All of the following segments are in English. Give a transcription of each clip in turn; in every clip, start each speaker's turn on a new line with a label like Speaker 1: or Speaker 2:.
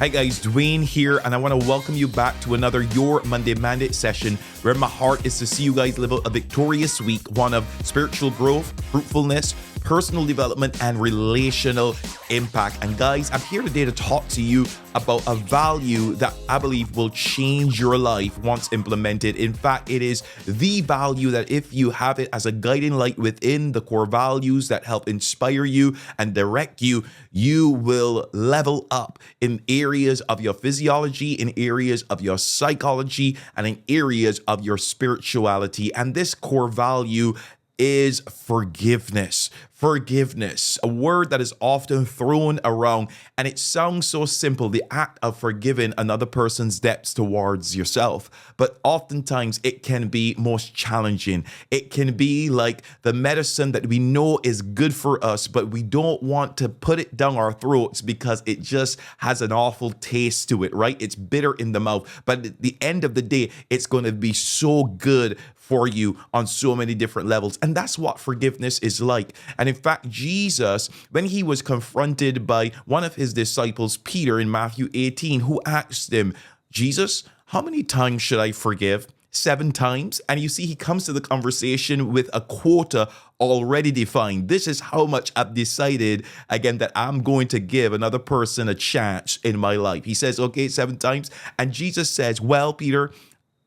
Speaker 1: Hi guys, Dwayne here, and I want to welcome you back to another Your Monday Mandate session where my heart is to see you guys live a victorious week, one of spiritual growth, fruitfulness, personal development, and relational impact. And guys, I'm here today to talk to you about a value that I believe will change your life once implemented. In fact, it is the value that if you have it as a guiding light within the core values that help inspire you and direct you, you will level up in areas of your physiology, in areas of your psychology, and in areas of your spirituality. And this core value is forgiveness. Forgiveness, a word that is often thrown around, and it sounds so simple, the act of forgiving another person's debts towards yourself. But oftentimes it can be most challenging. It can be like the medicine that we know is good for us, but we don't want to put it down our throats because it just has an awful taste to it, right? It's bitter in the mouth, but at the end of the day, it's going to be so good for you on so many different levels. And that's what forgiveness is like. And in fact, Jesus, when he was confronted by one of his disciples, Peter, in Matthew 18, who asked him, Jesus, how many times should I forgive? 7 times? And you see, he comes to the conversation with a quota already defined. This is how much I've decided, again, that I'm going to give another person a chance in my life. He says, okay, 7 times. And Jesus says, well, Peter,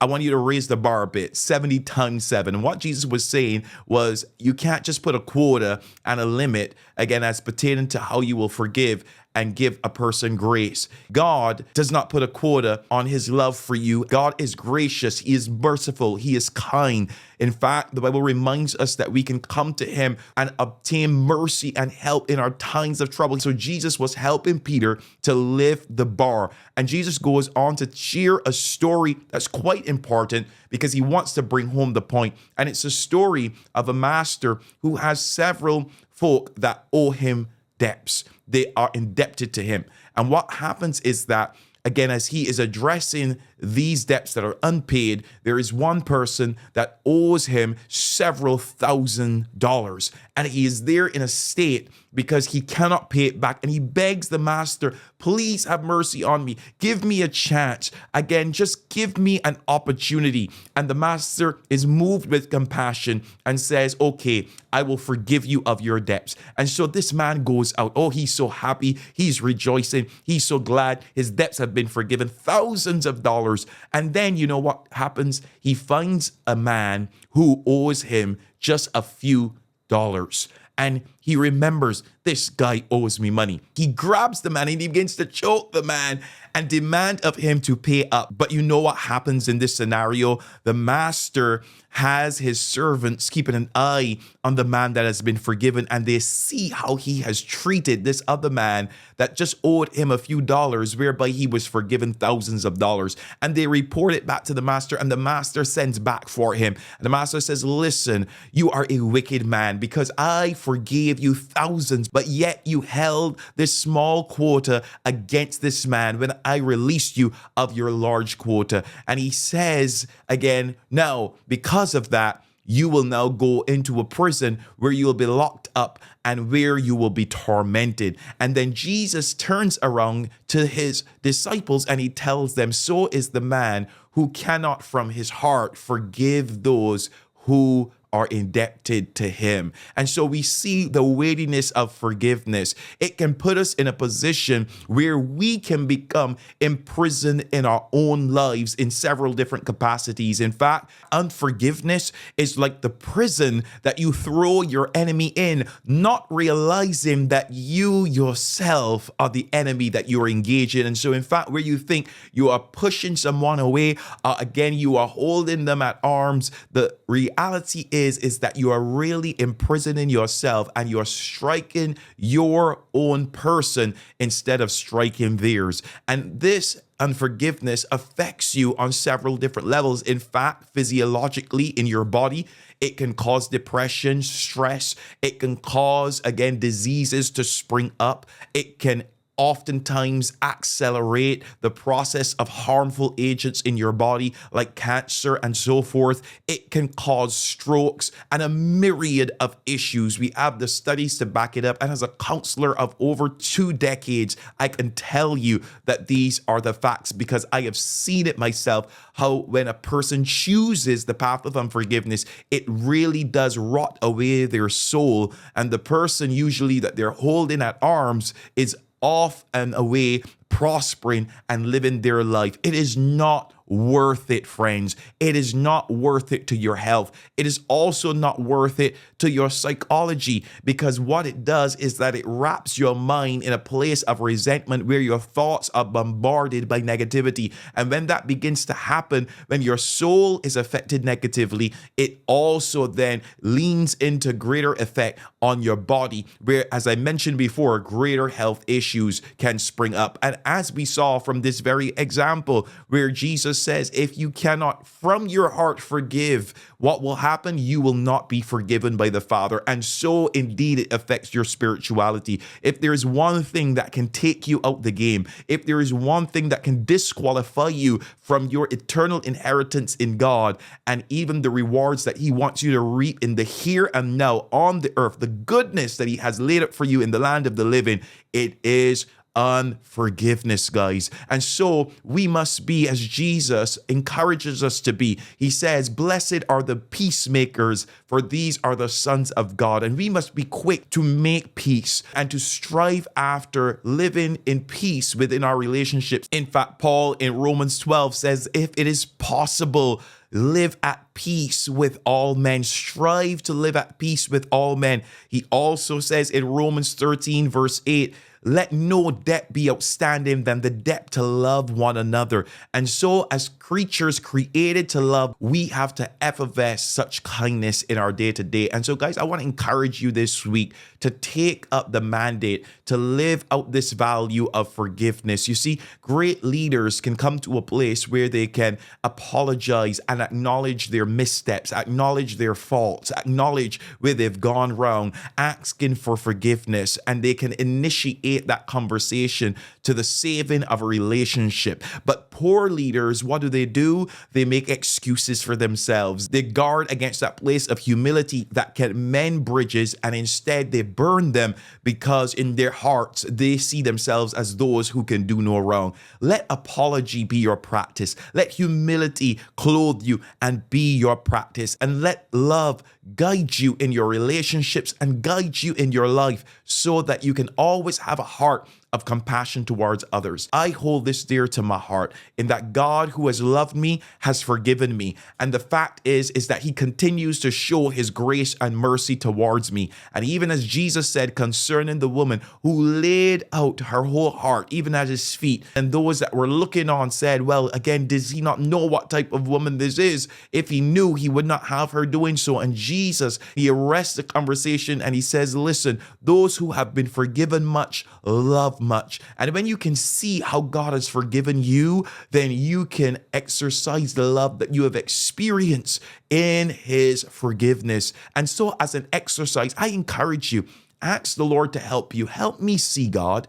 Speaker 1: I want you to raise the bar a bit, 70 times 7. And what Jesus was saying was you can't just put a quota and a limit, again, as pertaining to how you will forgive and give a person grace. God does not put a quota on his love for you. God is gracious. He is merciful. He is kind. In fact, the Bible reminds us that we can come to him and obtain mercy and help in our times of trouble. So Jesus was helping Peter to lift the bar. And Jesus goes on to share a story that's quite important because he wants to bring home the point. And it's a story of a master who has several folk that owe him debts. They are indebted to him. And what happens is that, again, as he is addressing these debts that are unpaid, there is one person that owes him several $1,000s. And he is there in a state because he cannot pay it back. And he begs the master, please have mercy on me. Give me a chance. Again, just give me an opportunity. And the master is moved with compassion and says, okay, I will forgive you of your debts. And so this man goes out. Oh, he's so happy. He's rejoicing. He's so glad his debts have been forgiven, thousands of dollars. And then you know what happens? He finds a man who owes him just a few dollars. And he remembers, this guy owes me money. He grabs the man and he begins to choke the man and demand of him to pay up. But you know what happens in this scenario? The master has his servants keeping an eye on the man that has been forgiven, and they see how he has treated this other man that just owed him a few dollars, whereby he was forgiven thousands of dollars. And they report it back to the master, and the master sends back for him. And the master says, listen, you are a wicked man because I forgave you thousands, but yet you held this small quota against this man when I released you of your large quota. And he says again, now, because of that, you will now go into a prison where you will be locked up and where you will be tormented. And then Jesus turns around to his disciples and he tells them, so is the man who cannot from his heart forgive those who are indebted to him. And so we see the weightiness of forgiveness. It can put us in a position where we can become imprisoned in our own lives in several different capacities. In fact, unforgiveness is like the prison that you throw your enemy in, not realizing that you yourself are the enemy that you are engaged in. And so in fact, where you think you are pushing someone away, again, you are holding them at arms. The reality is that you are really imprisoning yourself and you're striking your own person instead of striking theirs. And this unforgiveness affects you on several different levels. In fact, physiologically in your body, it can cause depression, stress. It can cause, again, diseases to spring up. It can oftentimes accelerate the process of harmful agents in your body like cancer and so forth. It can cause strokes and a myriad of issues. We have the studies to back it up. And as a counselor of over 2 decades, I can tell you that these are the facts because I have seen it myself, how when a person chooses the path of unforgiveness, it really does rot away their soul. And the person usually that they're holding at arms is off and away, prospering and living their life. It is not worth it, friends. It is not worth it to your health. It is also not worth it to your psychology, because what it does is that it wraps your mind in a place of resentment where your thoughts are bombarded by negativity. And when that begins to happen, when your soul is affected negatively, it also then leans into greater effect on your body, where, as I mentioned before, greater health issues can spring up. And as we saw from this very example, where Jesus says, if you cannot from your heart forgive, what will happen? You will not be forgiven by the Father. And so indeed it affects your spirituality. If there is one thing that can take you out the game, if there is one thing that can disqualify you from your eternal inheritance in God and even the rewards that He wants you to reap in the here and now on the earth, the goodness that He has laid up for you in the land of the living, it is unforgiveness, guys. And so we must be as Jesus encourages us to be. He says, blessed are the peacemakers, for these are the sons of God. And we must be quick to make peace and to strive after living in peace within our relationships. In fact, Paul in Romans 12 says, if it is possible, live at peace with all men. Strive to live at peace with all men. He also says in Romans 13 verse 8, let no debt be outstanding than the debt to love one another. And so as creatures created to love, we have to effervesce such kindness in our day-to-day. And so guys, I want to encourage you this week to take up the mandate to live out this value of forgiveness. You see, great leaders can come to a place where they can apologize and acknowledge their missteps, acknowledge their faults, acknowledge where they've gone wrong, asking for forgiveness, and they can initiate that conversation to the saving of a relationship. But poor leaders, what do? They make excuses for themselves. They guard against that place of humility that can mend bridges, and instead they burn them because in their hearts they see themselves as those who can do no wrong. Let apology be your practice. Let humility clothe you and be your practice. And let love guide you in your relationships and guide you in your life so that you can always have a heart of compassion towards others. I hold this dear to my heart in that God who has loved me has forgiven me. And the fact is that He continues to show His grace and mercy towards me. And even as Jesus said concerning the woman who laid out her whole heart, even at His feet, and those that were looking on said, well, again, does He not know what type of woman this is? If He knew, He would not have her doing so. And Jesus, He arrests the conversation and He says, listen, those who have been forgiven much love much. And when you can see how God has forgiven you, then you can exercise the love that you have experienced in His forgiveness. And so as an exercise, I encourage you, ask the Lord to help you. Help me see, God,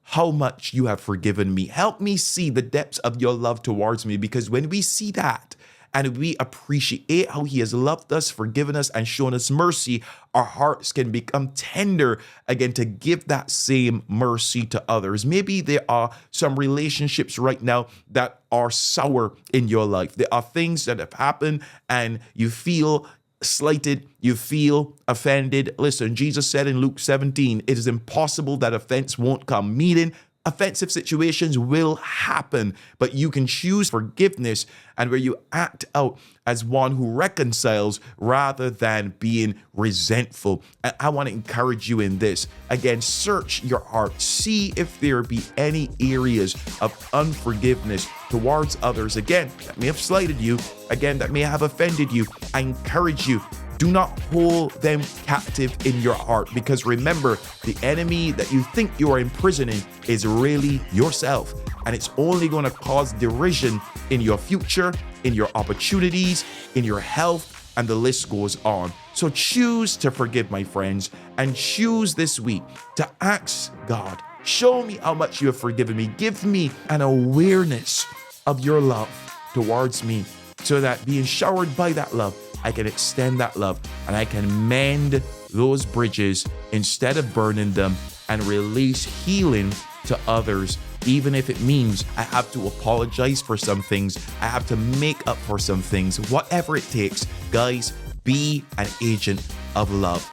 Speaker 1: how much you have forgiven me. Help me see the depths of your love towards me, because when we see that, and we appreciate how He has loved us, forgiven us, and shown us mercy, our hearts can become tender again to give that same mercy to others. Maybe there are some relationships right now that are sour in your life. There are things that have happened and you feel slighted, you feel offended. Listen, Jesus said in Luke 17, it is impossible that offense won't come. Meaning, offensive situations will happen, but you can choose forgiveness and where you act out as one who reconciles rather than being resentful. And I want to encourage you in this. Again, search your heart. See if there be any areas of unforgiveness towards others, again, that may have slighted you, again, that may have offended you. I encourage you, do not hold them captive in your heart, because remember, the enemy that you think you are imprisoning is really yourself. And it's only going to cause derision in your future, in your opportunities, in your health, and the list goes on. So choose to forgive, my friends, and choose this week to ask God Show me how much you have forgiven me. Give me an awareness of your love towards me so that being showered by that love, I can extend that love and I can mend those bridges instead of burning them and release healing to others, even if it means I have to apologize for some things, I have to make up for some things, whatever it takes. Guys, be an agent of love.